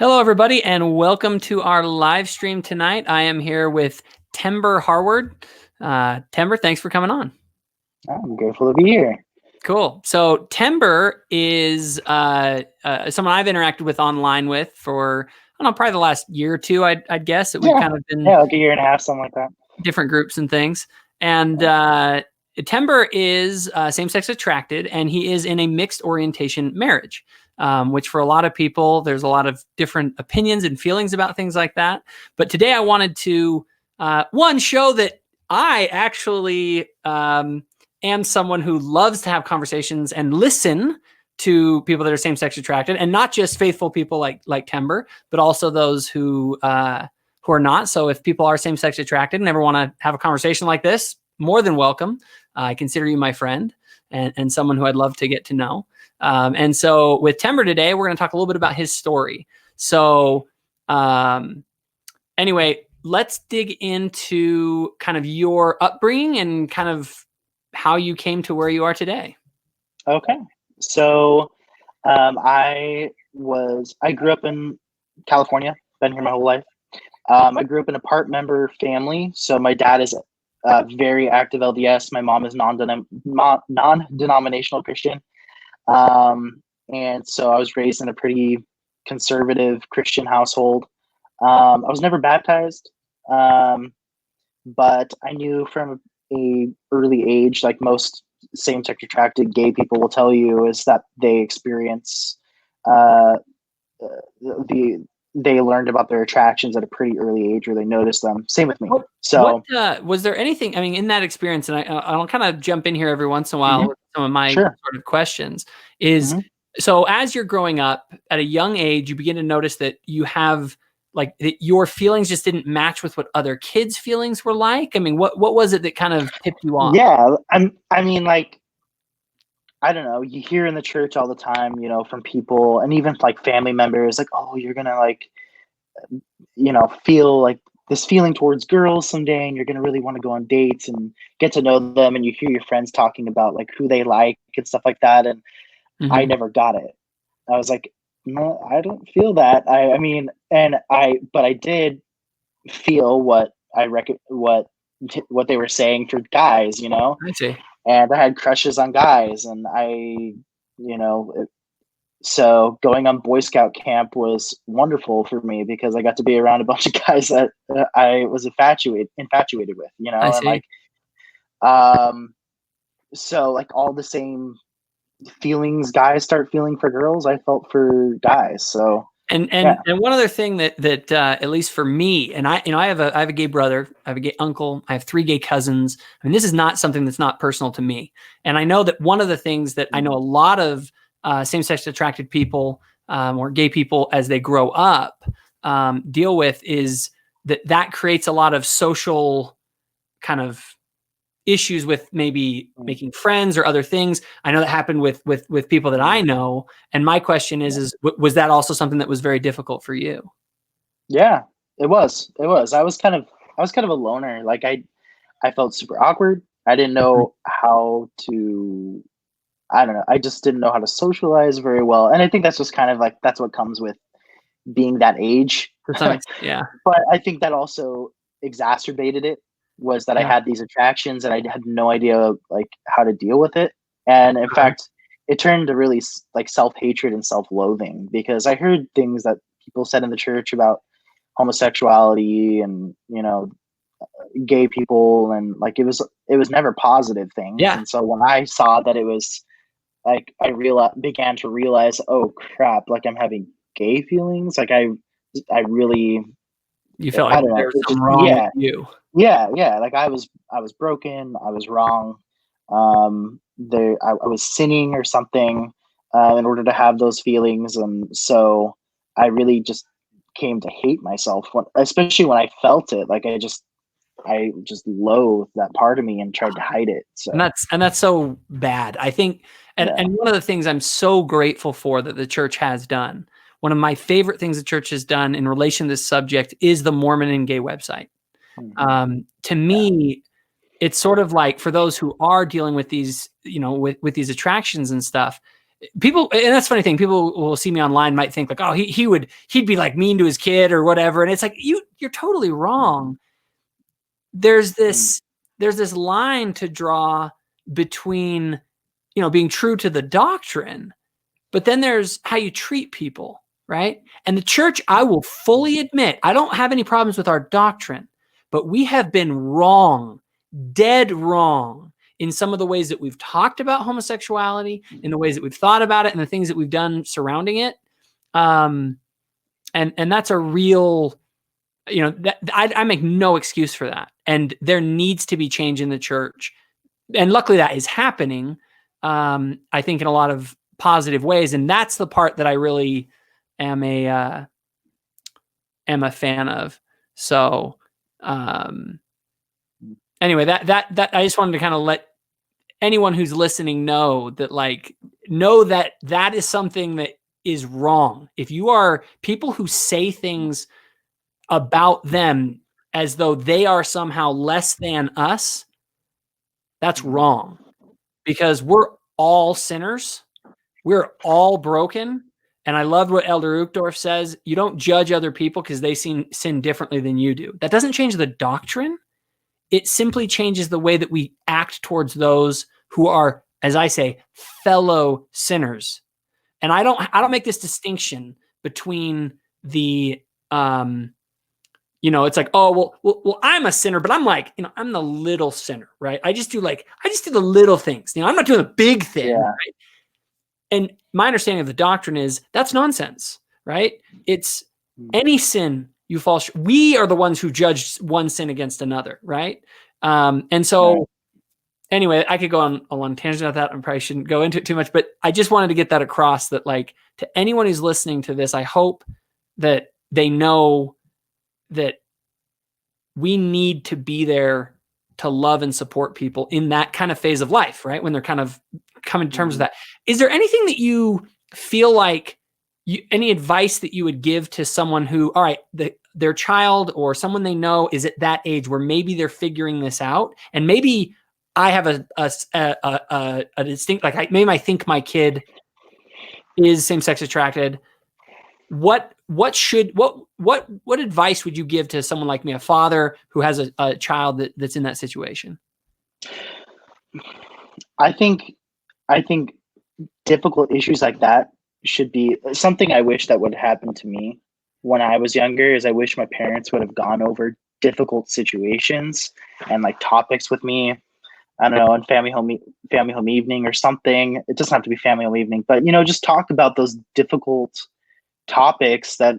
Hello, everybody, and welcome to our live stream tonight. I am here with Tember Harward. Tember, thanks for coming on. I'm grateful to be here. Cool. So Tember is someone I've interacted with online with for, I don't know, probably the last year or two, I'd guess. We've kind of been like a year and a half, something like that. different groups and things. And Tember is same-sex attracted, and he is in a mixed orientation marriage. Which for a lot of people, there's a lot of different opinions and feelings about things like that. But today I wanted to, one, show that I actually am someone who loves to have conversations and listen to people that are same-sex attracted, and not just faithful people like Tember, but also those who are not. So if people are same-sex attracted and ever want to have a conversation like this, more than welcome. I consider you my friend and someone who I'd love to get to know. And so with Tember today, we're going to talk a little bit about his story. So anyway, let's dig into kind of your upbringing and kind of how you came to where you are today. Okay. So I grew up in California, been here my whole life. I grew up in a part member family. So my dad is very active LDS. My mom is non-denominational Christian. And so I was raised in a pretty conservative Christian household. I was never baptized, but I knew from a early age, like most same-sex attracted gay people will tell you, is that they experience they learned about their attractions at a pretty early age, or they noticed them. Same with me. So was there anything, I mean, in that experience, and I'll kind of jump in here every once in a while with some of my sort of questions, is so as you're growing up at a young age, you begin to notice that you have like that your feelings just didn't match with what other kids' feelings were like. I mean, what was it that kind of tipped you off? Yeah, I mean, like, I don't know, you hear in the church all the time, from people and even like family members, like, oh, you're gonna like, feel like this feeling towards girls someday, and you're gonna really want to go on dates and get to know them, and you hear your friends talking about like who they like and stuff like that. And I never got it. I was like, no, I don't feel that. But I did feel what they were saying for guys, I see. and I had crushes on guys, and so going on Boy Scout camp was wonderful for me because I got to be around a bunch of guys that I was infatuated with, I see. and so like all the same feelings guys start feeling for girls, I felt for guys. So And one other thing that at least for me, and I have a gay brother, I have a gay uncle, I have 3 gay cousins. I mean, this is not something that's not personal to me. And I know that one of the things that I know a lot of same-sex attracted people or gay people as they grow up deal with is that creates a lot of social kind of issues with maybe making friends or other things. I know that happened with people that I know. And my question is was that also something that was very difficult for you? Yeah, it was. I was kind of a loner. Like I felt super awkward. I didn't know how to, I don't know. I just didn't know how to socialize very well. And I think that's just kind of like, that's what comes with being that age. To some extent, yeah. But I think that also exacerbated it, was that I had these attractions and I had no idea like how to deal with it. And in fact, it turned to really like self-hatred and self-loathing, because I heard things that people said in the church about homosexuality and, gay people, and like it was never positive things. Yeah. And so when I saw that it was like, I began to realize, oh crap, like I'm having gay feelings. Like I really, you felt like there was something wrong with you. Yeah. Like I was broken. I was wrong. I was sinning or something in order to have those feelings. And so I really just came to hate myself, especially when I felt it. Like I just loathed that part of me and tried to hide it. So and that's so bad. I think, and one of the things I'm so grateful for that the church has done, one of my favorite things the church has done in relation to this subject is the Mormon and Gay website. To me, it's sort of like for those who are dealing with these, with these attractions and stuff, people, and that's the funny thing, people will see me online, might think like, oh, he'd be like mean to his kid or whatever. And it's like, you're totally wrong. There's this line to draw between, being true to the doctrine, but then there's how you treat people, right? And the church, I will fully admit, I don't have any problems with our doctrine, but we have been wrong, dead wrong, in some of the ways that we've talked about homosexuality, in the ways that we've thought about it, and the things that we've done surrounding it. And that's a real, I make no excuse for that. And there needs to be change in the church. And luckily that is happening, I think, in a lot of positive ways. And that's the part that I really am a fan of. So anyway, that I just wanted to kind of let anyone who's listening know that that is something that is wrong. If you are people who say things about them as though they are somehow less than us, that's wrong, because we're all sinners. We're all broken. And I love what Elder Uchtdorf says. You don't judge other people because they sin differently than you do. That doesn't change the doctrine. It simply changes the way that we act towards those who are, as I say, fellow sinners. And I don't make this distinction between the, it's like, oh, well, I'm a sinner, but I'm like, I'm the little sinner, right? I just do the little things. I'm not doing the big thing. Right? And my understanding of the doctrine is that's nonsense, right? It's any sin you fall short. We are the ones who judge one sin against another, right? And so anyway, I could go on a long tangent about that. I probably shouldn't go into it too much, but I just wanted to get that across, that to anyone who's listening to this, I hope that they know that we need to be there to love and support people in that kind of phase of life, right? When they're kind of coming to terms with that. Is there anything that you feel like any advice that you would give to someone who, all right, their child or someone they know is at that age where maybe they're figuring this out, and maybe I have a distinct, maybe I think my kid is same-sex attracted. What advice would you give to someone like me, a father who has a child that's in that situation? I think difficult issues like that should be something I wish that would happen to me when I was younger. Is I wish my parents would have gone over difficult situations and topics with me. I don't know, in family home evening or something. It doesn't have to be family home evening, but just talk about those difficult topics that,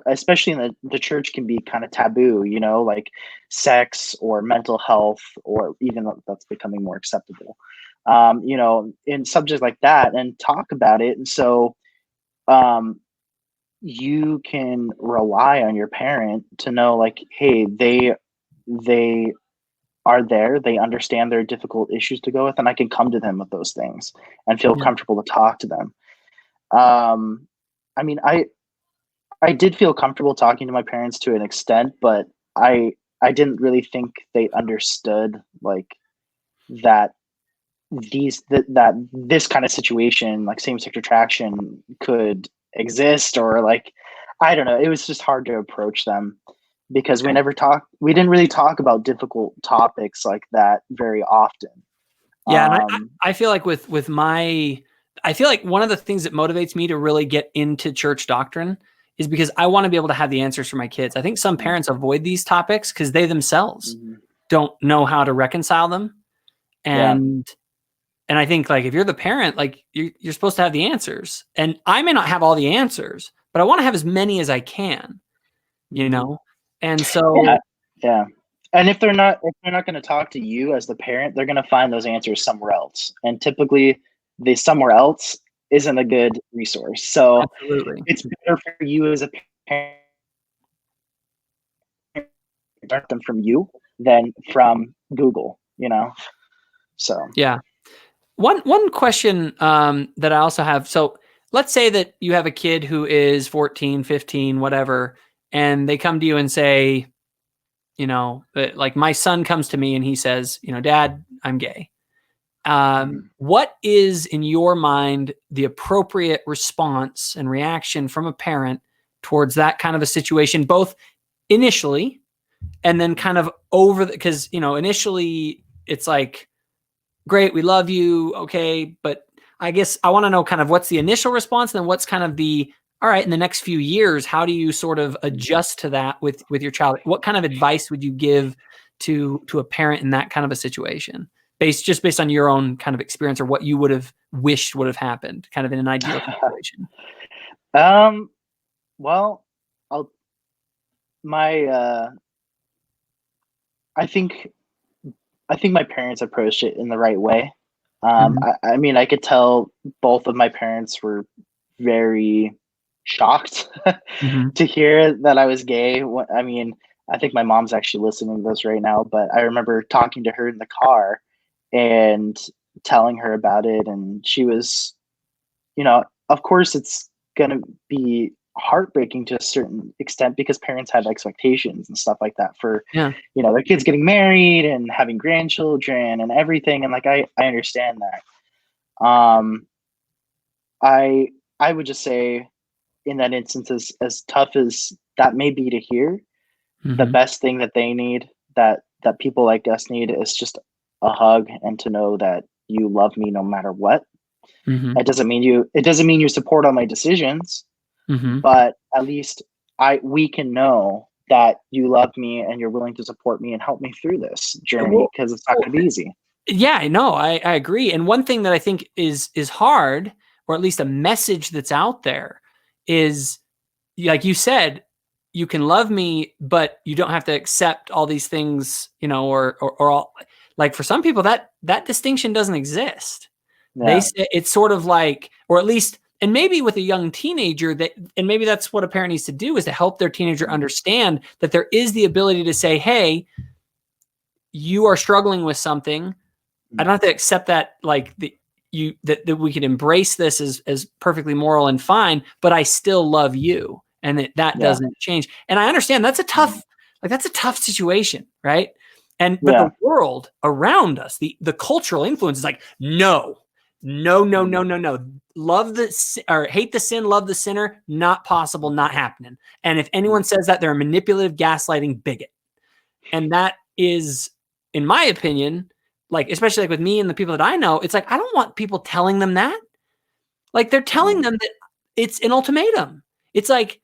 especially in the church, can be kind of taboo. Like sex or mental health, or even that's becoming more acceptable. In subjects like that, and talk about it. And so you can rely on your parent to know, hey, they are there, they understand their difficult issues to go with, and I can come to them with those things and feel comfortable to talk to them. I mean, I did feel comfortable talking to my parents to an extent, but I didn't really think they understood that this kind of situation, like same-sex attraction, could exist, or I don't know. It was just hard to approach them because we didn't really talk about difficult topics like that very often. Yeah. And I feel like I feel like one of the things that motivates me to really get into church doctrine is because I want to be able to have the answers for my kids. I think some parents avoid these topics because they themselves don't know how to reconcile them. And I think if you're the parent, you're supposed to have the answers, and I may not have all the answers, but I want to have as many as I can, And so, yeah. And if they're not going to talk to you as the parent, they're going to find those answers somewhere else. And typically the somewhere else isn't a good resource. So absolutely, it's better for you as a parent to learn them from you than from Google, So yeah. One question that I also have. So let's say that you have a kid who is 14, 15, whatever, and they come to you and say, my son comes to me and he says, Dad, I'm gay. What is, in your mind, the appropriate response and reaction from a parent towards that kind of a situation, both initially and then kind of over because, initially it's like, great, we love you. Okay. But I guess I want to know kind of what's the initial response and then what's kind of all right, in the next few years, how do you sort of adjust to that with your child? What kind of advice would you give to a parent in that kind of a situation? Based on your own kind of experience or what you would have wished would have happened kind of in an ideal situation. Well, I'll my I think my parents approached it in the right way. I mean, I could tell both of my parents were very shocked to hear that I was gay. I mean, I think my mom's actually listening to this right now, but I remember talking to her in the car and telling her about it, and she was, of course it's gonna be heartbreaking to a certain extent because parents have expectations and stuff like that for their kids getting married and having grandchildren and everything, and like I understand that. I would just say in that instance, as tough as that may be to hear, the best thing that they need, that people like us need, is just a hug and to know that you love me no matter what. It doesn't mean you support all my decisions, but at least we can know that you love me and you're willing to support me and help me through this journey, because it's not going to be easy. Yeah, no, I agree. And one thing that I think is hard, or at least a message that's out there, is, like you said, you can love me, but you don't have to accept all these things, or all, like, for some people that distinction doesn't exist. Yeah. They say it's sort of like, or at least, and maybe with a young teenager, and maybe that's what a parent needs to do, is to help their teenager understand that there is the ability to say, hey, you are struggling with something. I don't have to accept that, like, that we could embrace this as perfectly moral and fine, but I still love you, and that doesn't change. And I understand that's a tough situation, right? But the world around us, the cultural influence is like, no. Love or hate the sin, love the sinner. Not possible, not happening. And if anyone says that, they're a manipulative, gaslighting bigot. And that is, in my opinion, like, especially like with me and the people that I know, it's like, I don't want people telling them that. Like, they're telling them that it's an ultimatum. It's like,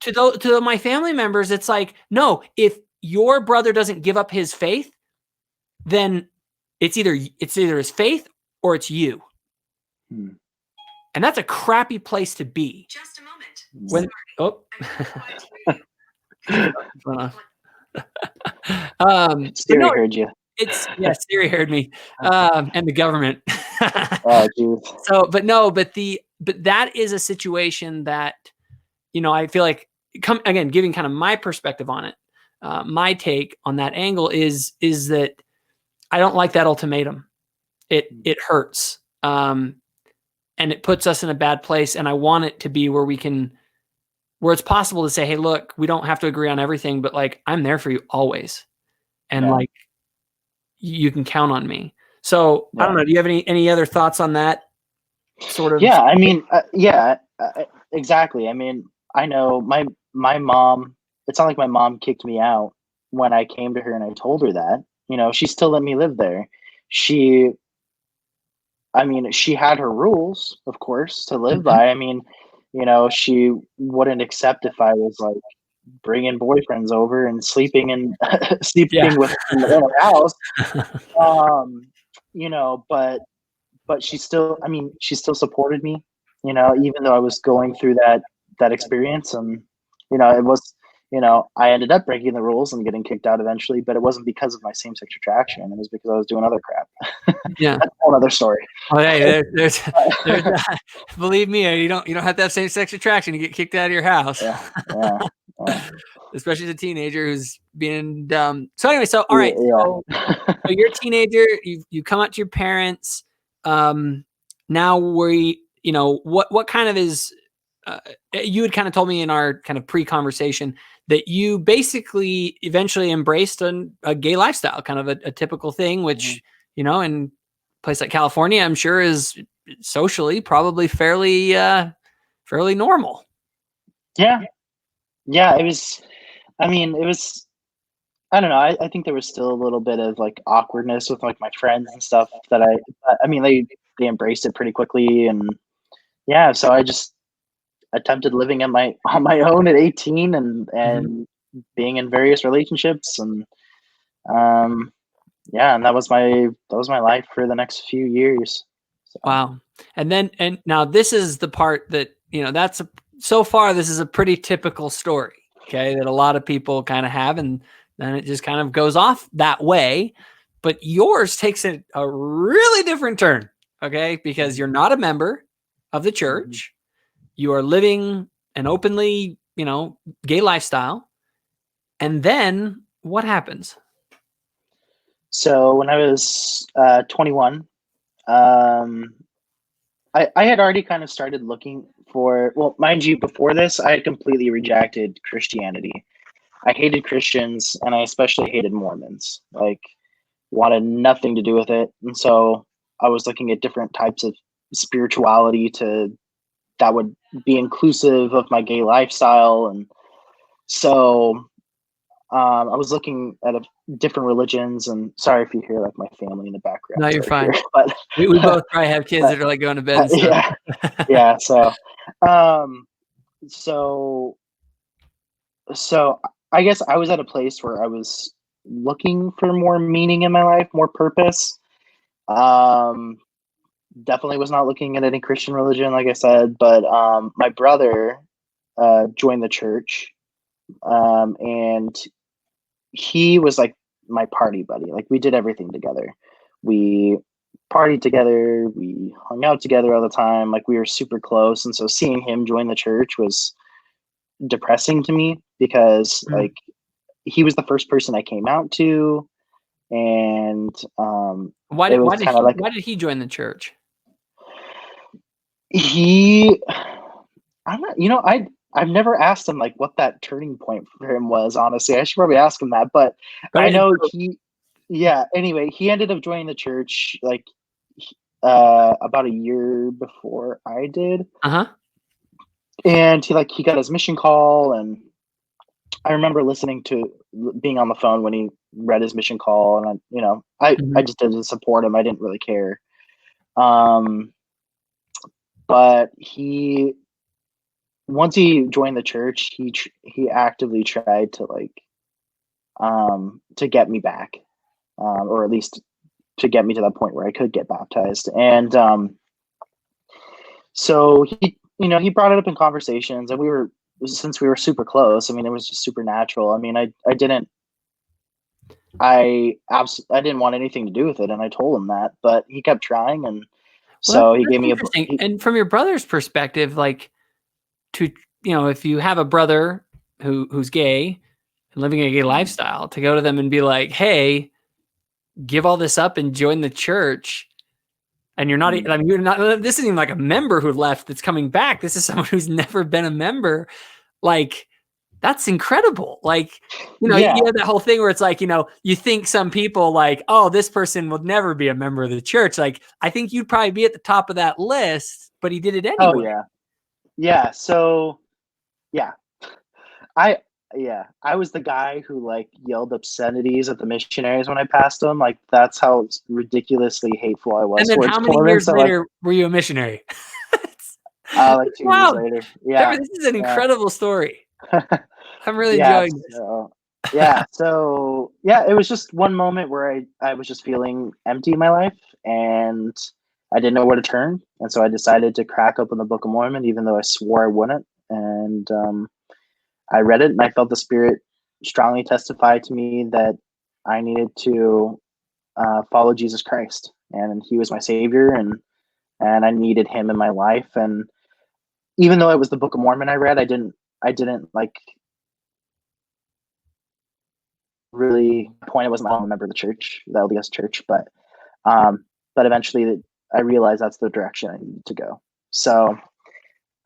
to my family members, it's like, no, if your brother doesn't give up his faith, then it's either his faith or it's you. And that's a crappy place to be. Just a moment. Siri heard you. Siri heard me, and the government. Oh, geez. So, but that is a situation that, I feel like, again, giving kind of my perspective on it, my take on that angle is that I don't like that ultimatum. It hurts, and it puts us in a bad place. And I want it to be where it's possible to say, hey, look, we don't have to agree on everything, but, like, I'm there for you always. And like, you can count on me. So I don't know. Do you have any other thoughts on that sort of? Yeah. I mean, exactly. I mean, I know my mom, it's not like my mom kicked me out when I came to her and I told her that, she still let me live there. She had her rules, of course, to live by. I mean, she wouldn't accept if I was, like, bringing boyfriends over and sleeping with them in our house. But she still supported me, even though I was going through that experience. And, it was, I ended up breaking the rules and getting kicked out eventually, but it wasn't because of my same-sex attraction. It was because I was doing other crap. Yeah. That's a whole other story. Oh, hey, there's believe me, you don't have to have same-sex attraction to get kicked out of your house. Yeah. Especially as a teenager who's being dumb. So anyway, all right. So you're a teenager, you come out to your parents. Now what kind of is, you had kind of told me in our kind of pre-conversation that you basically eventually embraced a gay lifestyle, kind of a typical thing, which, and place like California, I'm sure, is socially probably fairly normal. Yeah. Yeah. It was, I mean, it was, I don't know. I think there was still a little bit of like awkwardness with like my friends and stuff that I mean, they embraced it pretty quickly. And yeah, so I just attempted living on my own at 18 and being in various relationships. And, yeah, and that was my life for the next few years. So. Wow. And now this is the part that, so far this is a pretty typical story, okay, that a lot of people kind of have, and then it just kind of goes off that way. But yours takes a really different turn, okay, because you're not a member of the church. You are living an openly, gay lifestyle. And then what happens? So when I was 21, I had already kind of started looking for, well, mind you, before this, I had completely rejected Christianity. I hated Christians, and I especially hated Mormons. Like, wanted nothing to do with it. And so I was looking at different types of spirituality that would be inclusive of my gay lifestyle. And so I was looking at different religions, and sorry if you hear like my family in the background. No, you're fine. Here, but we both probably have kids that are like going to bed and stuff. Yeah. So I guess I was at a place where I was looking for more meaning in my life, more purpose. Definitely was not looking at any Christian religion, like I said, but my brother joined the church, and he was like my party buddy. Like, we did everything together. We partied together. We hung out together all the time. Like, we were super close. And so seeing him join the church was depressing to me because like he was the first person I came out to. And why did he join the church? I'm not, I've never asked him like what that turning point for him was, honestly. I should probably ask him that, but I know anyway, he ended up joining the church like about a year before I did. And he got his mission call, and I remember being on the phone when he read his mission call, and I just did to support him. I didn't really care. But once he joined the church, he actively tried to to get me back, or at least to get me to that point where I could get baptized. And so he brought it up in conversations, and since we were super close, I mean, it was just super natural. I mean, I didn't want anything to do with it, and I told him that, but he kept trying, and so he gave me and from your brother's perspective, like, if you have a brother who's gay and living a gay lifestyle, to go to them and be like, hey, give all this up and join the church. And you're not, I mean, this isn't even like a member who left that's coming back. This is someone who's never been a member. Like, that's incredible. Like, you have that whole thing where it's like, you think some people like, oh, this person will never be a member of the church. Like, I think you'd probably be at the top of that list, but he did it anyway. Oh, yeah. Yeah. So, yeah. I was the guy who like yelled obscenities at the missionaries when I passed them. Like, that's how ridiculously hateful I was. And then how many years later were you a missionary? Like 2 years later. Yeah. This is an incredible story. I'm really enjoying this. So it was just one moment where I was just feeling empty in my life, and I didn't know where to turn. And so I decided to crack open the Book of Mormon, even though I swore I wouldn't. And I read it, and I felt the Spirit strongly testify to me that I needed to follow Jesus Christ, and he was my savior, and I needed him in my life. And even though it was the Book of Mormon I read, I didn't like really point. I wasn't a member of the church, the LDS church, but eventually I realized that's the direction I needed to go. So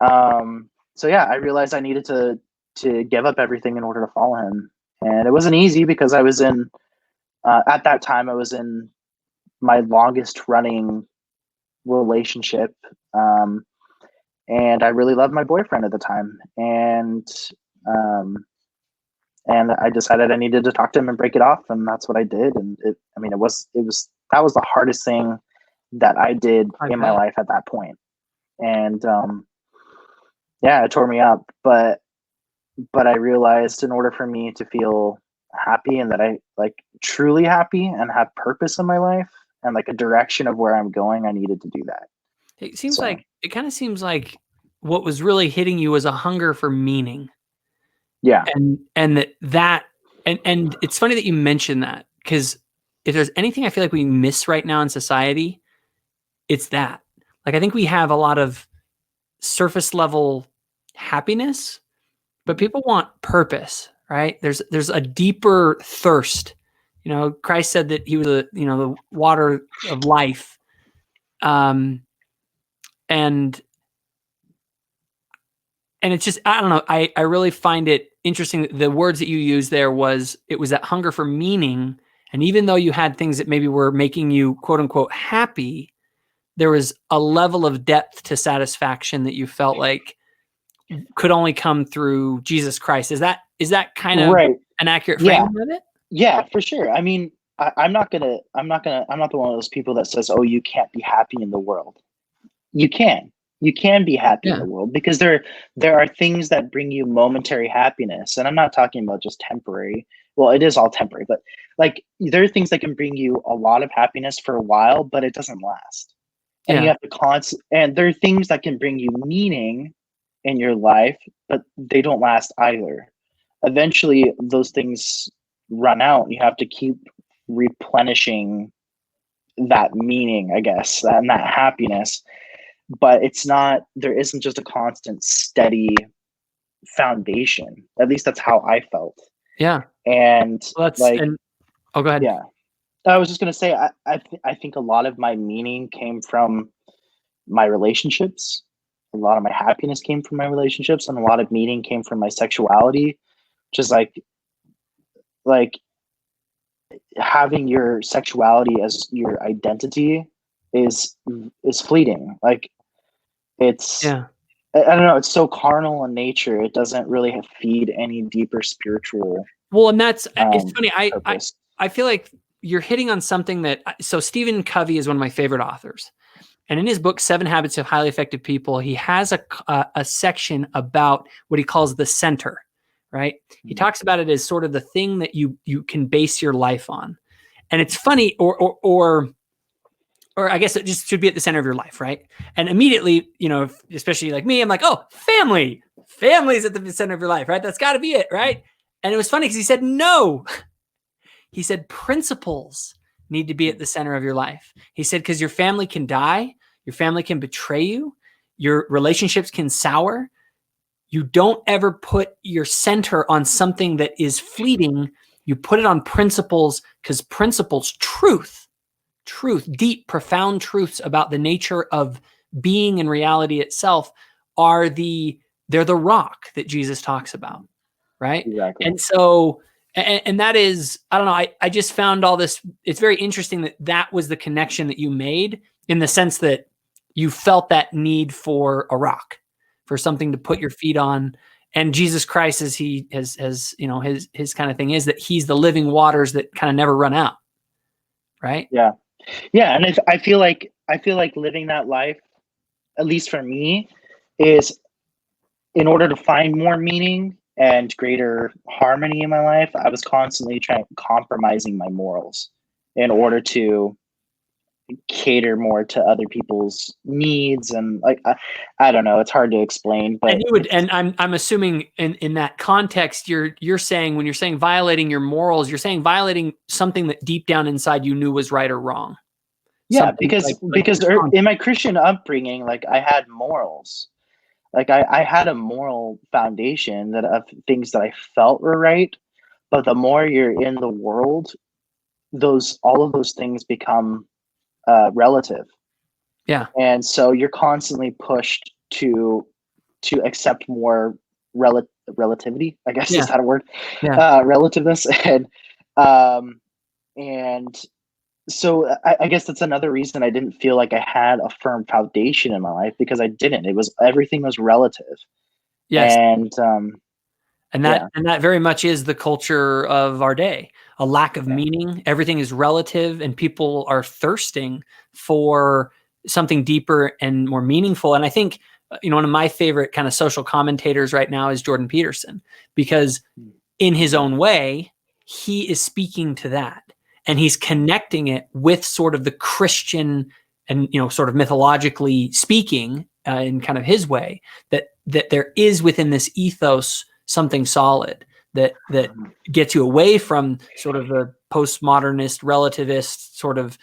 I realized I needed to give up everything in order to follow him. And it wasn't easy because I was at that time I was in my longest running relationship. And I really loved my boyfriend at the time. Um, and I decided I needed to talk to him and break it off, and that's what I did. And that was the hardest thing that I did in my life at that point. And yeah, it tore me up. But I realized in order for me to feel happy and that I like truly happy and have purpose in my life and like a direction of where I'm going, I needed to do that. It seems like it kind of seems like what was really hitting you was a hunger for meaning. Yeah. And it's funny that you mentioned that, because if there's anything I feel like we miss right now in society, it's that. Like, I think we have a lot of surface level happiness, but people want purpose, right? There's a deeper thirst. You know, Christ said that he was the water of life. And it's just, I don't know. I really find it interesting. The words that you used there it was that hunger for meaning. And even though you had things that maybe were making you quote unquote happy, there was a level of depth to satisfaction that you felt like could only come through Jesus Christ. Is that kind of right. an accurate frame of it? Yeah, for sure. I mean, I'm not the one of those people that says, oh, you can't be happy in the world. You can be happy in the world, because there are things that bring you momentary happiness. And I'm not talking about just temporary. Well, it is all temporary, but like there are things that can bring you a lot of happiness for a while, but it doesn't last. And you have to and there are things that can bring you meaning in your life, but they don't last either. Eventually those things run out, and you have to keep replenishing that meaning, I guess, and that happiness. But there isn't just a constant steady foundation. At least that's how I felt. Yeah. And go ahead. Yeah, I was just going to say, I think a lot of my meaning came from my relationships. A lot of my happiness came from my relationships, and a lot of meaning came from my sexuality. Just like having your sexuality as your identity is fleeting. Like it's, I don't know, it's so carnal in nature. It doesn't really feed any deeper spiritual. Well, and that's it's funny. Purpose. I feel like you're hitting on something so Stephen Covey is one of my favorite authors. And in his book, 7 Habits of Highly Effective People, he has a section about what he calls the center, right? He talks about it as sort of the thing that you can base your life on. And it's funny, or I guess it just should be at the center of your life, right? And immediately, especially like me, I'm like, oh, family. Family's at the center of your life, right? That's got to be it, right? And it was funny because he said, no. He said, principles need to be at the center of your life. He said, because your family can die, your family can betray you, your relationships can sour. You don't ever put your center on something that is fleeting. You put it on principles, because principles, truth, deep, profound truths about the nature of being and reality itself they're the rock that Jesus talks about, right? Exactly. And so, and that is, I don't know, I just found all this, it's very interesting that was the connection that you made, in the sense that you felt that need for a rock, for something to put your feet on. And Jesus Christ, as he has his kind of thing is that he's the living waters that kind of never run out. Right. Yeah. Yeah. And I feel like living that life, at least for me, is in order to find more meaning and greater harmony in my life, I was constantly compromising my morals in order to cater more to other people's needs. And like, I don't know, it's hard to explain, but I'm assuming in that context, you're saying, when you're saying violating your morals, you're saying violating something that deep down inside you knew was right or wrong. Yeah, because in my Christian upbringing, like I had morals. Like I had a moral foundation of things that I felt were right. But the more you're in the world, all of those things become relative. Yeah. And so you're constantly pushed to accept more relativity, I guess. Is that a word? Yeah. Relativeness. And I guess that's another reason I didn't feel like I had a firm foundation in my life, because I didn't. It was everything was relative, Yes. and yeah, And that very much is the culture of our day. A lack of yeah, meaning. Everything is relative, and people are thirsting for something deeper and more meaningful. And I think, one of my favorite kind of social commentators right now is Jordan Peterson, because in his own way, he is speaking to that, and he's connecting it with sort of the Christian and, sort of mythologically speaking, in kind of his way, that there is within this ethos something solid that gets you away from sort of the postmodernist relativist sort of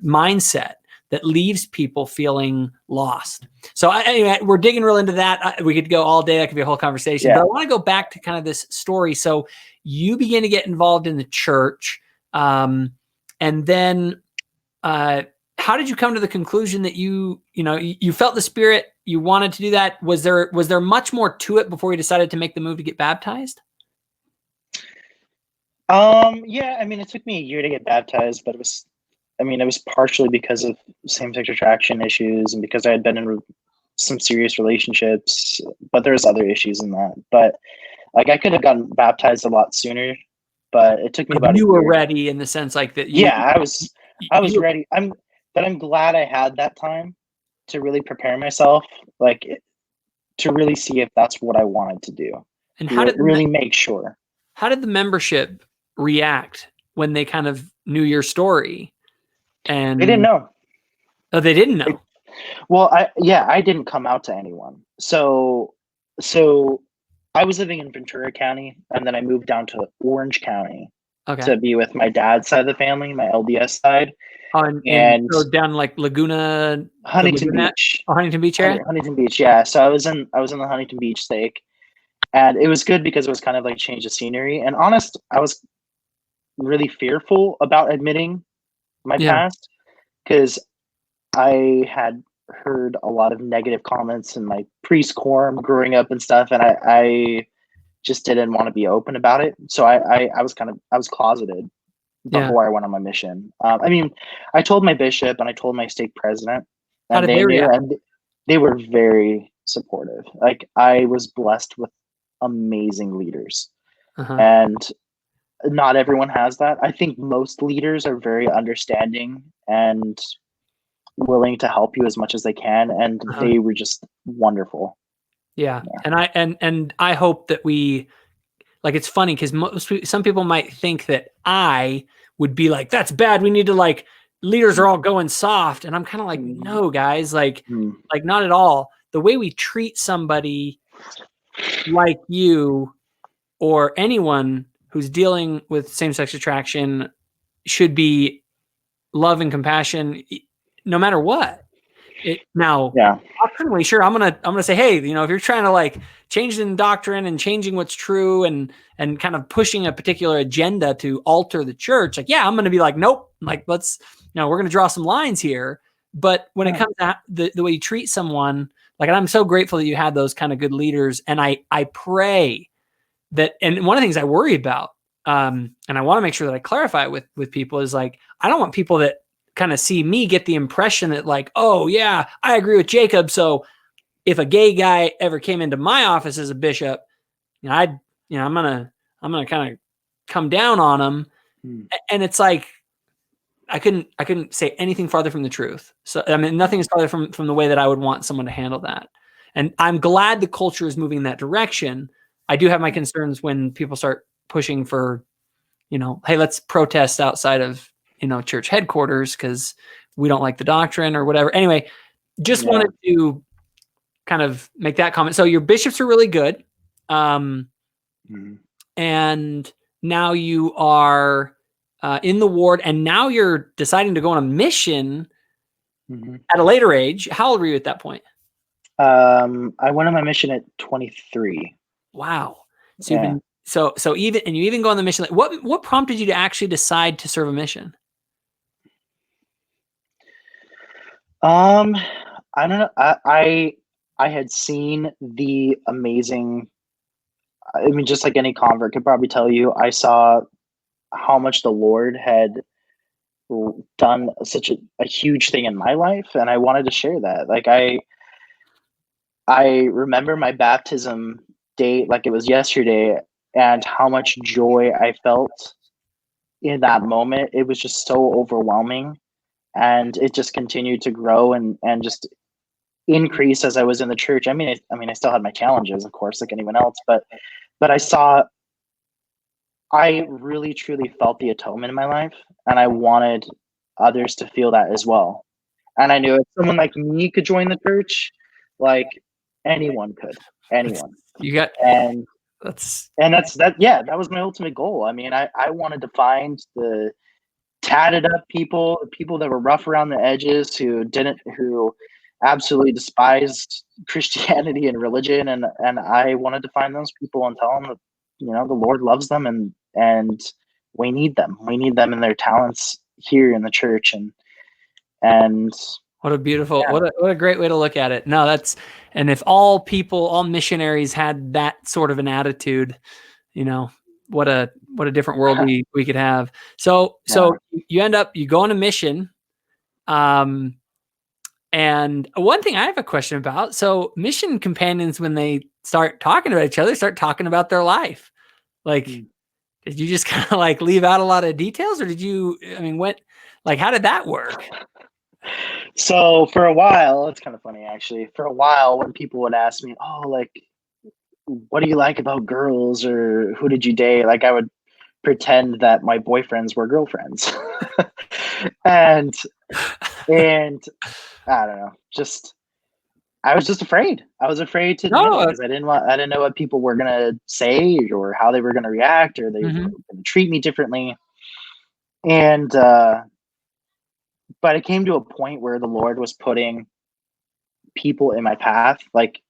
mindset that leaves people feeling lost. So anyway, we're digging real into that. We could go all day. That could be a whole conversation. yeah. But I want to go back to kind of this story. So you begin to get involved in the church, and then how did you come to the conclusion that you felt the Spirit, you wanted to do that? Was there much more to it before you decided to make the move to get baptized? Yeah, I mean, it took me a year to get baptized, but it was partially because of same-sex attraction issues and because I had been in some serious relationships, but there's other issues in that. But like, I could have gotten baptized a lot sooner, but it took me about a You were year. ready in the sense like that Yeah, I was you ready. But I'm glad I had that time to really prepare myself, like, to really see if that's what I wanted to do. and Really make sure. how did the membership react when they kind of knew your story? They didn't And know. they didn't know. Well, I didn't come out to anyone. So I was living in Ventura County, and then I moved down to Orange County Okay. to be with my dad's side of the family, my LDS side, Oh, and and so down like Laguna, the Huntington Laguna, Beach. Huntington Beach area. Huntington Beach, yeah. So I was in the Huntington Beach stake, and it was good because it was kind of like change of scenery. And honest, I was really fearful about admitting my Yeah. past, because I had heard a lot of negative comments in my preschool growing up and stuff, and I just didn't want to be open about it. So I was closeted Yeah. before I went on my mission. I mean, I told my bishop and I told my stake president, How and did they they knew, react? and they were very supportive. Like, I was blessed with amazing leaders, Uh-huh. and not everyone has that. I think most leaders are very understanding and willing to help you as much as they can, and Uh-huh. they were just wonderful. Yeah. Yeah. And I hope that like, it's funny because some people might think that I would be like, that's bad. We need to, like, leaders are all going soft. And I'm kind of like, Mhm. no, guys, like Mhm. not at all. The way we treat somebody like you or anyone who's dealing with same-sex attraction should be love and compassion, no matter what. Now, Yeah. doctrinally, sure, I'm gonna say, hey, if you're trying to, like, change the doctrine and changing what's true and kind of pushing a particular agenda to alter the church, like, yeah, I'm gonna be like, nope, like, let's, we're gonna draw some lines here. But when it Yeah. comes to the way you treat someone, like, and I'm so grateful that you had those kind of good leaders, and I pray that, and one of the things I worry about, and I want to make sure that I clarify with people, is like, I don't want people that kind of see me get the impression that, like, oh yeah, I agree with Jacob, so if a gay guy ever came into my office as a bishop, I'm gonna kind of come down on him. Mm. And it's like, I couldn't say anything farther from the truth. So I mean, nothing is farther from the way that I would want someone to handle that. And I'm glad the culture is moving in that direction. I do have my concerns when people start pushing for, hey, let's protest outside of, church headquarters because we don't like the doctrine or whatever. Anyway, just Yeah. wanted to kind of make that comment. So your bishops are really good. Mhm. And now you are in the ward, and now you're deciding to go on a mission Mhm. at a later age. How old were you at that point? I went on my mission at 23. Wow. So you've Yeah. been you even go on the mission. Like, what prompted you to actually decide to serve a mission? Um, I don't know. I had seen the amazing. I mean, just like any convert could probably tell you, I saw how much the Lord had done such a huge thing in my life, and I wanted to share that. Like I remember my baptism date like it was yesterday, and how much joy I felt in that moment. It was just so overwhelming, and it just continued to grow and just increase as I was in the church. I still had my challenges, of course, like anyone else, but I really truly felt the atonement in my life, and I wanted others to feel that as well. And I knew if someone like me could join the church, like anyone could, anyone. You got And that's that's that. Yeah, that was my ultimate goal. I mean, I wanted to find the tatted up people, the people that were rough around the edges, who absolutely despised Christianity and religion, and I wanted to find those people and tell them that the Lord loves them, and we need them. We need them and their talents here in the church, and what a beautiful, yeah. what a great way to look at it. No, and if all missionaries had that sort of an attitude, what a different world we could have. So you go on a mission. And one thing I have a question about, so mission companions, when they start talking about each other, start talking about their life. Like, did you just kind of like leave out a lot of details, or how did that work? So for a while, it's kind of funny actually. For a while, when people would ask me, "Oh, like, what do you like about girls?" or "Who did you date?" like, I would pretend that my boyfriends were girlfriends, and and I don't know, just I was just afraid. I was afraid to admit it because I didn't know what people were gonna say or how they were gonna react, or they were gonna treat me differently. And but it came to a point where the Lord was putting people in my path, like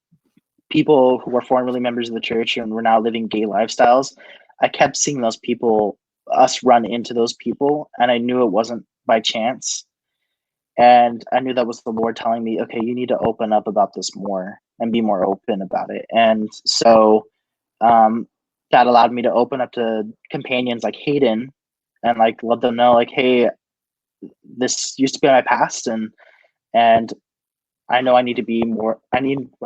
people who were formerly members of the church and were now living gay lifestyles. I kept seeing us run into those people, and I knew it wasn't by chance. And I knew that was the Lord telling me, okay, you need to open up about this more and be more open about it. And so that allowed me to open up to companions like Hayden and like let them know, like, hey, this used to be my past, and I know I need to be more. I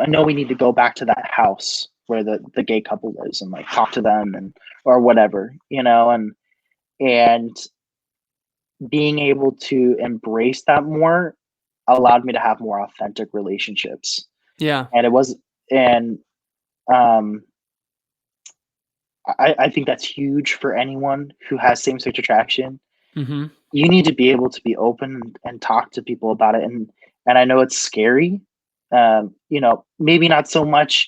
know we need to go back to that house where the gay couple lives and like talk to them or whatever, and being able to embrace that more allowed me to have more authentic relationships. Yeah. And it was, and um, I think that's huge for anyone who has same-sex attraction. Mm-hmm. You need to be able to be open and talk to people about it. And I know it's scary, maybe not so much,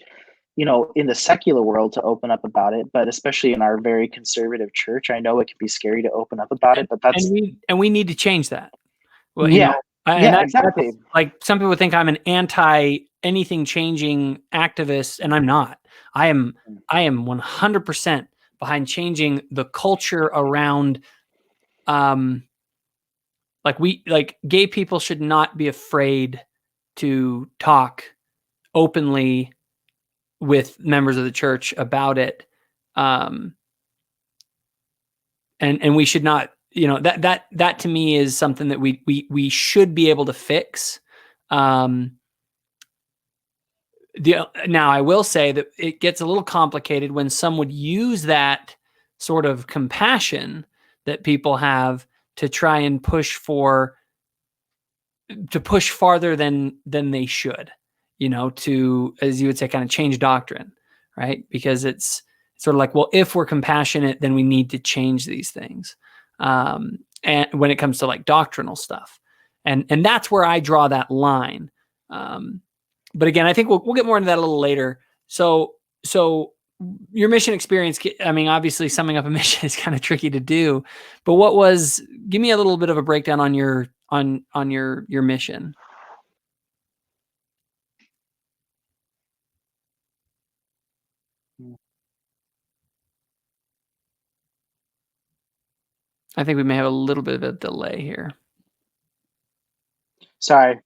in the secular world to open up about it, but especially in our very conservative church, I know it can be scary to open up about it, but that's, and we need to change that. Well, exactly. Like some people think I'm an anti anything changing activist, and I'm not. I am 100% behind changing the culture around, like gay people should not be afraid to talk openly with members of the church about it. And we should not, that to me is something that we should be able to fix. Now I will say that it gets a little complicated when some would use that sort of compassion that people have to try and push farther than they should, to, as you would say, kind of change doctrine, right? Because it's sort of like, well, if we're compassionate, then we need to change these things. And when it comes to like doctrinal stuff, and that's where I draw that line. But again, I think we'll get more into that a little later. So your mission experience, obviously summing up a mission is kind of tricky to do, but give me a little bit of a breakdown on your mission. I think we may have a little bit of a delay here. Sorry,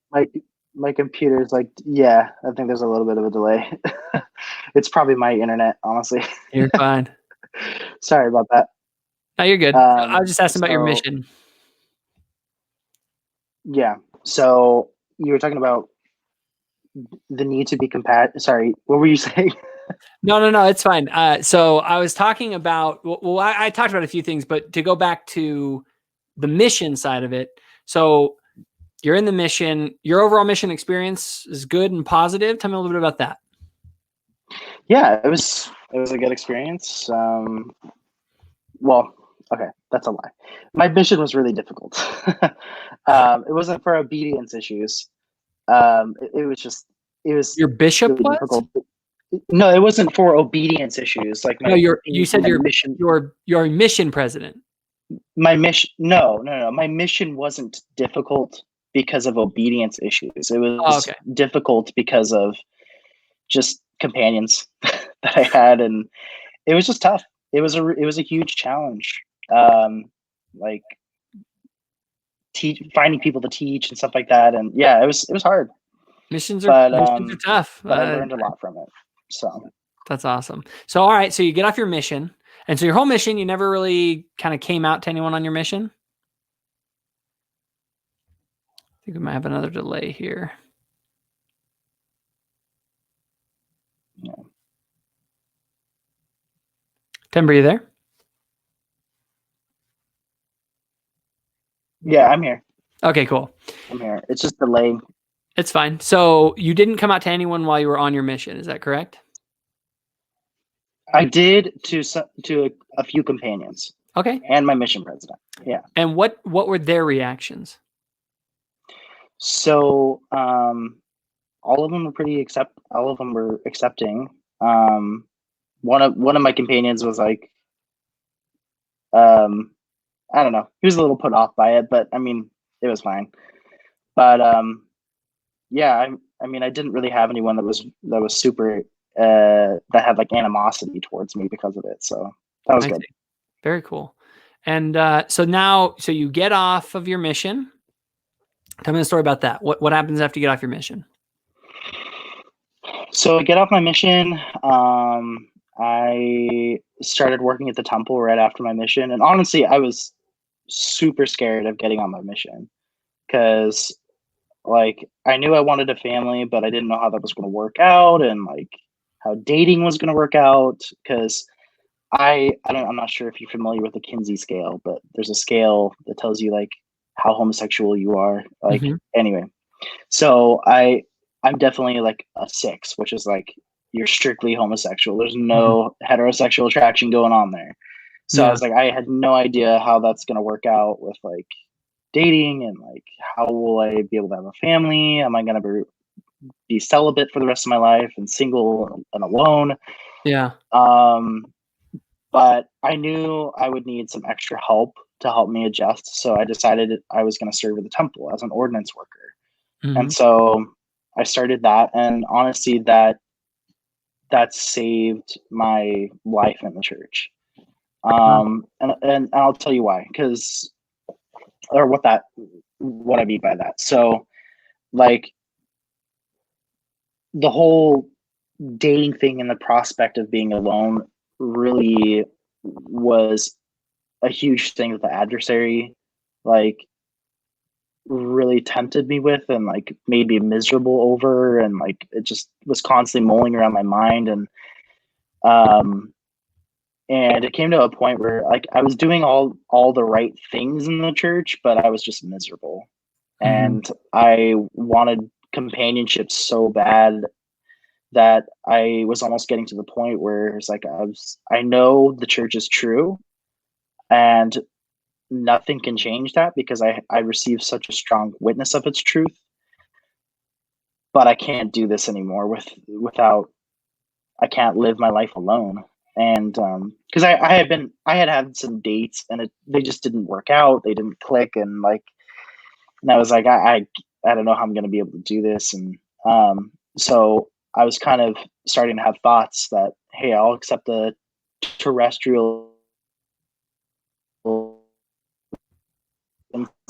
my computer's like, I think there's a little bit of a delay. It's probably my internet, honestly. You're fine. Sorry about that. No, you're good. I was just asking about your mission. Yeah. So you were talking about the need to be Sorry, what were you saying? No, it's fine. So I was talking about, well, I talked about a few things, but to go back to the mission side of it. So you're in the mission, your overall mission experience is good and positive. Tell me a little bit about that. Yeah, it was a good experience. Well, okay, that's a lie. My mission was really difficult. It wasn't for obedience issues. It was just it was Your bishop really was? difficult. No, it wasn't for obedience issues. Like No, you said my mission, your mission president. my mission. No, no, no. My mission wasn't difficult because of obedience issues. It Oh, was okay. difficult because of just companions that I had, and it was just tough. It was a huge challenge. Um, like finding people to teach and stuff like that, and yeah, it was hard, Missions are but missions are tough. I learned a lot from it. So That's awesome. So all right, so you get off your mission, and so your whole mission, you never really kind of came out to anyone on your mission. I think we might have another delay here. yeah, Tember, you there? yeah, I'm here. Okay, cool. I'm here. It's just delaying. It's fine. So you didn't come out to anyone while you were on your mission. Is that correct? I did to a few companions Okay. and my mission president. Yeah. And what were their reactions? So all of them were all of them were accepting. One of my companions was like, I don't know, he was a little put off by it, but I mean, it was fine. But yeah, I mean, I didn't really have anyone that was super that had like animosity towards me because of it. So that was I good. see. Very cool. And so you get off of your mission. Tell me the story about that. What happens after you get off your mission? So I get off my mission. I started working at the temple right after my mission, and honestly, I was super scared of getting on my mission because like I knew I wanted a family, but I didn't know how that was going to work out, and like how dating was going to work out because I'm not sure if you're familiar with the Kinsey scale, but there's a scale that tells you like how homosexual you are. Like Mm-hmm. anyway, so I'm definitely like a 6, which is like you're strictly homosexual. There's Mm-hmm. no heterosexual attraction going on there. So I Yeah. was like, I had no idea how that's gonna work out with like dating and like how will I be able to have a family? Am I gonna be celibate for the rest of my life and single and alone? Yeah. Um, but I knew I would need some extra help to help me adjust. So I decided I was going to serve at the temple as an ordinance worker. Mm-hmm. And so I started that. And honestly, that saved my life in the church. Wow. And I'll tell you why, what I mean by that. So like the whole dating thing and the prospect of being alone really was a huge thing that the adversary like really tempted me with and like made me miserable over, and like it just was constantly mulling around my mind, um and it came to a point where like I was doing all the right things in the church, but I was just miserable, Mm-hmm. and I wanted companionship so bad that I was almost getting to the point where it's like I know the church is true, and nothing can change that because I received such a strong witness of its truth, but I can't do this anymore without I can't live my life alone. And because I had some dates and they just didn't work out, they didn't click, and I was like I don't know how I'm going to be able to do this, and so I was kind of starting to have thoughts that hey, I'll accept the terrestrial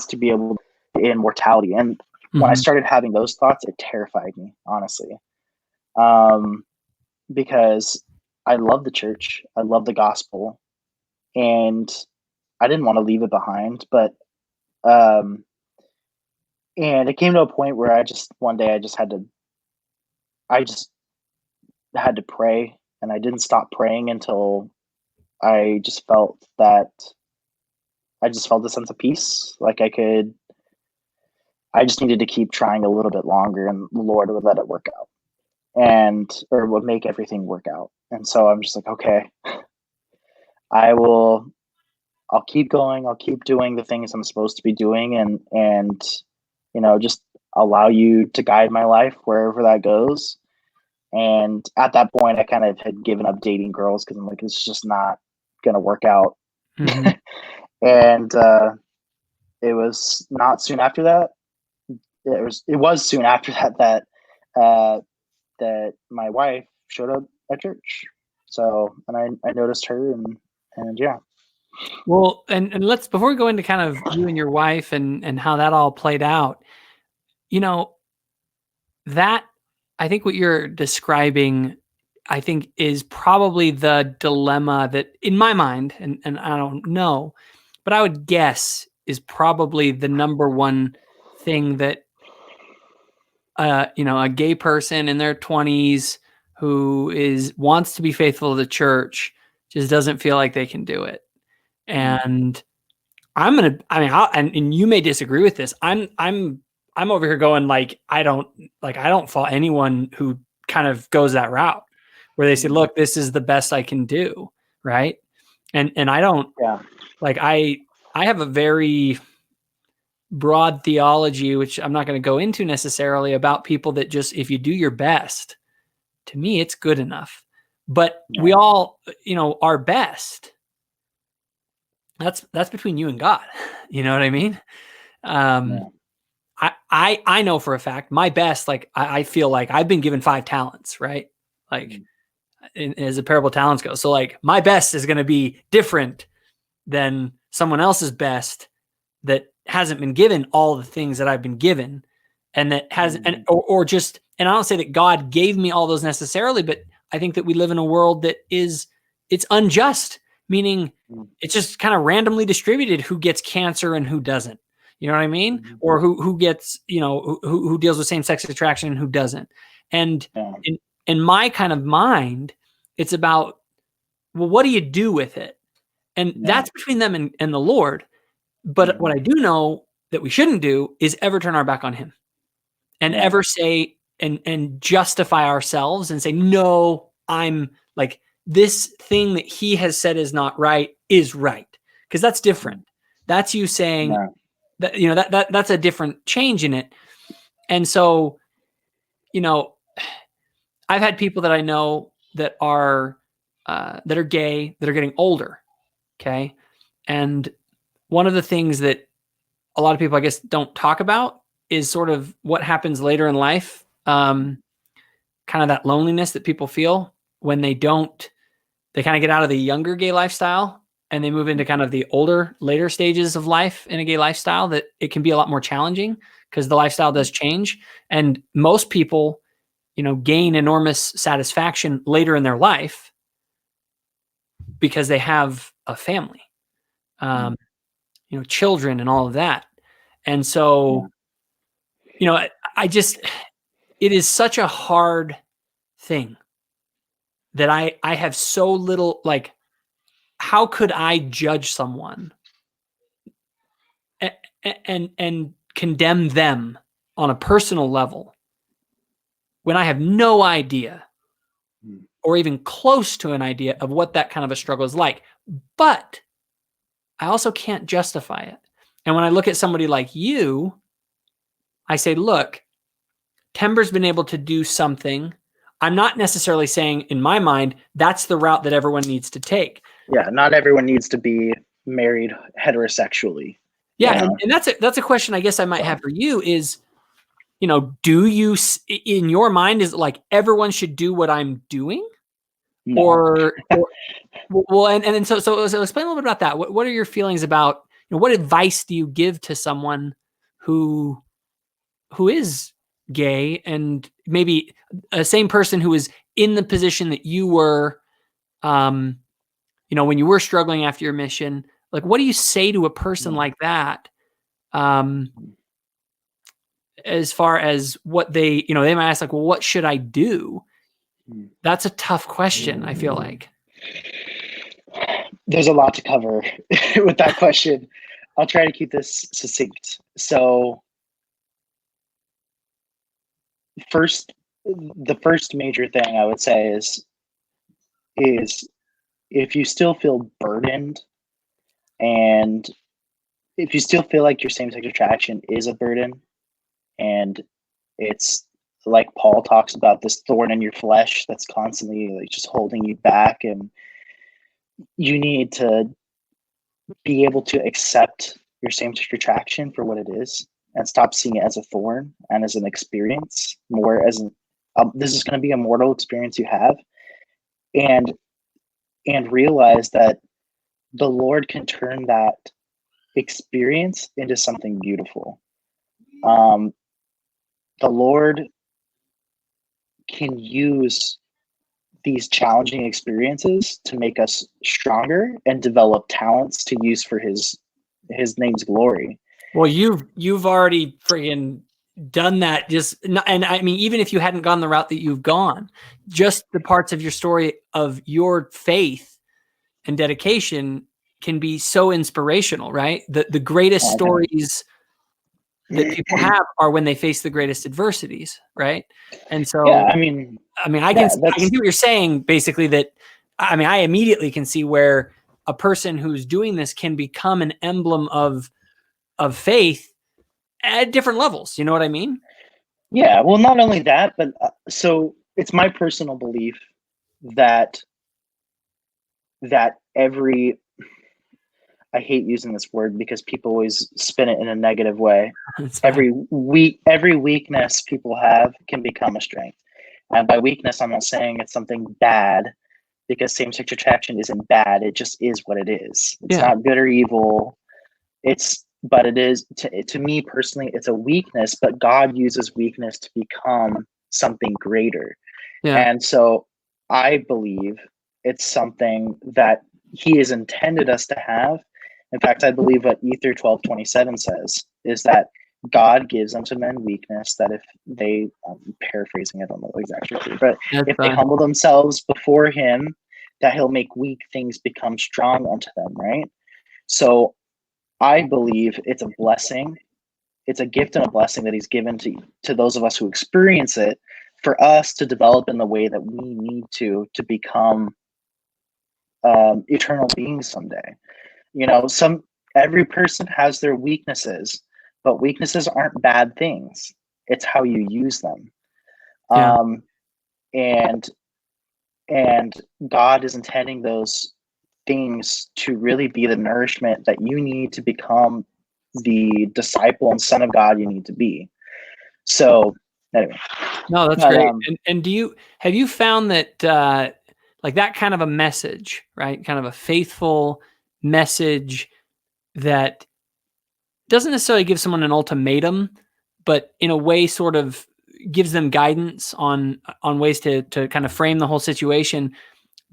to be able to in mortality. And when I Mm-hmm. started having those thoughts, it terrified me, honestly, um, because I love the church, I love the gospel, and I didn't want to leave it behind. But um, And it came to a point where one day I just had to pray, and I didn't stop praying until I just felt that I just felt a sense of peace. I just needed to keep trying a little bit longer, and the Lord would let it work out, or would make everything work out. And so I'm just like, okay, I will, I'll keep going. I'll keep doing the things I'm supposed to be doing, and just allow you to guide my life wherever that goes. And at that point, I kind of had given up dating girls because I'm like, it's just not gonna work out. Mm-hmm. And it was not soon after that. It was soon after uh, that my wife showed up at church. So, and I noticed her, and yeah. Well, and let's, before we go into kind of you and your wife and how that all played out, that, I think what you're describing, I think, is probably the dilemma that, in my mind, and I don't know, but I would guess is probably the number one thing that a gay person in their 20s who wants to be faithful to the church just doesn't feel like they can do it. And and you may disagree with this. I'm over here going like, I don't fault anyone who kind of goes that route where they say, look, this is the best I can do. Right. And I don't, I have a very broad theology, which I'm not going to go into necessarily, about people that just, if you do your best, to me, it's good enough. But we all, our best, that's between you and God. You know what I mean? I know for a fact my best, I feel like I've been given 5 talents, right? As a parable of talents goes. So my best is going to be different than someone else's best that hasn't been given all the things that I've been given, and that has, or just, and I don't say that God gave me all those necessarily, but I think that we live in a world that it's unjust, meaning it's just kind of randomly distributed who gets cancer and who doesn't. You know what I mean? Or who gets, who deals with same-sex attraction and who doesn't. And in my kind of mind, it's about, well, what do you do with it? And that's between them and the Lord. But what I do know that we shouldn't do is ever turn our back on him and ever say and justify ourselves and say, no, I'm like, this thing that he has said is not right is right. Because that's different. That's you saying that, that's a different change in it. And so, I've had people that I know that are gay, that are getting older. Okay. And one of the things that a lot of people, I guess, don't talk about is sort of what happens later in life. Kind of that loneliness that people feel when they kind of get out of the younger gay lifestyle and they move into kind of the older, later stages of life in a gay lifestyle, that it can be a lot more challenging because the lifestyle does change. And most people, gain enormous satisfaction later in their life because they have a family, children and all of that. And so, it is such a hard thing that I have so little, how could I judge someone and condemn them on a personal level when I have no idea or even close to an idea of what that kind of a struggle is like? But I also can't justify it. And when I look at somebody like you, I say, look, Tember's been able to do something. I'm not necessarily saying, in my mind, that's the route that everyone needs to take. Yeah, not everyone needs to be married heterosexually. Yeah, and that's a question I guess I might have for you is, do you, in your mind, is it like everyone should do what I'm doing? No. Or well, and then so explain a little bit about that. What are your feelings about, what advice do you give to someone who is gay, and maybe a same person who is in the position that you were, when you were struggling after your mission? Like, what do you say to a person like that? as far as what they might ask, like, well, what should I do? That's a tough question, I feel like. There's a lot to cover with that question. I'll try to keep this succinct. So the first major thing I would say is if you still feel burdened, and if you still feel like your same-sex attraction is a burden, and it's like Paul talks about, this thorn in your flesh that's constantly like just holding you back, and you need to be able to accept your same-sex attraction for what it is and stop seeing it as a thorn and as an experience, more as this is going to be a mortal experience you have, and realize that the Lord can turn that experience into something beautiful. The Lord can use these challenging experiences to make us stronger and develop talents to use for his name's glory. Well, you've already friggin' done that. And I mean, even if you hadn't gone the route that you've gone, just the parts of your story of your faith and dedication can be so inspirational, right? The greatest stories that people have are when they face the greatest adversities, right? And so, yeah, I mean, I can see what you're saying, basically, that, I mean, I immediately can see where a person who's doing this can become an emblem of faith at different levels. You know what I mean? Yeah. Well, not only that, but so it's my personal belief that every, I hate using this word because people always spin it in a negative way. Every weakness people have can become a strength. And by weakness, I'm not saying it's something bad, because same-sex attraction isn't bad. It just is what it is. It's not good or evil. But it is, to me personally, it's a weakness, but God uses weakness to become something greater. Yeah. And so I believe it's something that he has intended us to have. In fact, I believe what Ether 12:27 says is that God gives unto men weakness, that if they, I'm paraphrasing, I don't know exactly, but if they humble themselves before him, that he'll make weak things become strong unto them, right? So I believe it's a blessing. It's a gift and a blessing that he's given to those of us who experience it, for us to develop in the way that we need to become eternal beings someday. Every person has their weaknesses, but weaknesses aren't bad things. It's how you use them. Yeah. And God is intending those things to really be the nourishment that you need to become the disciple and son of God you need to be. So anyway. No, that's great. And have you found that like that kind of a message, right? Kind of a faithful message that doesn't necessarily give someone an ultimatum, but in a way sort of gives them guidance on ways to kind of frame the whole situation.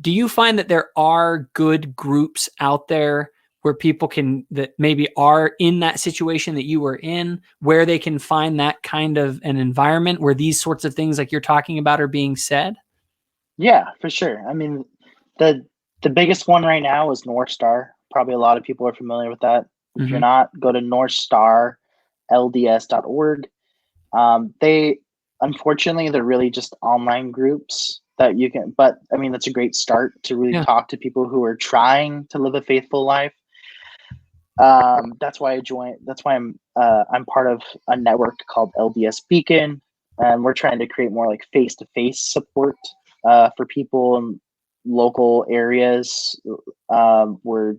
Do you find that there are good groups out there where people that maybe are in that situation that you were in, where they can find that kind of an environment where these sorts of things like you're talking about are being said? Yeah, for sure. I mean, the biggest one right now is North Star. Probably a lot of people are familiar with that. If you're not, go to northstarlds.org. Unfortunately, they're really just online groups that you can, but I mean, that's a great start to really talk to people who are trying to live a faithful life. That's why I joined. That's why I'm part of a network called LDS Beacon, and we're trying to create more like face-to-face support for people in local areas where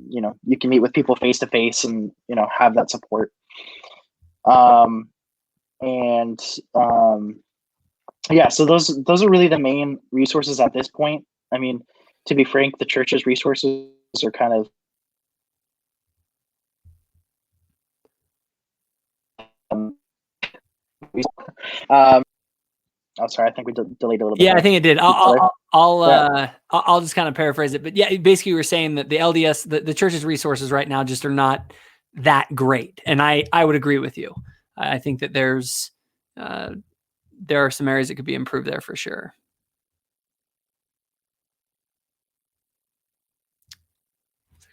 you can meet with people face-to-face and have that support. Yeah, so those are really the main resources at this point. I mean, to be frank, the church's resources are kind of I'm sorry, I think we delayed a little bit. Yeah, I think it did. I'll just kind of paraphrase it, but yeah, basically we were saying that the LDS, the church's resources right now just are not that great, and I would agree with you. I think that there are some areas that could be improved there for sure.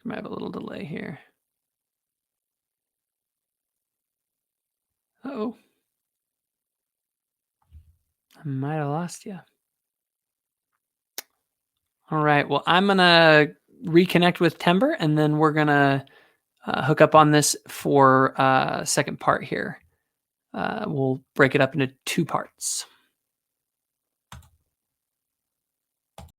I might have a little delay here. Oh, I might have lost you. All right. Well, I'm going to reconnect with Tember, and then we're going to hook up on this for second part here. We'll break it up into 2 parts.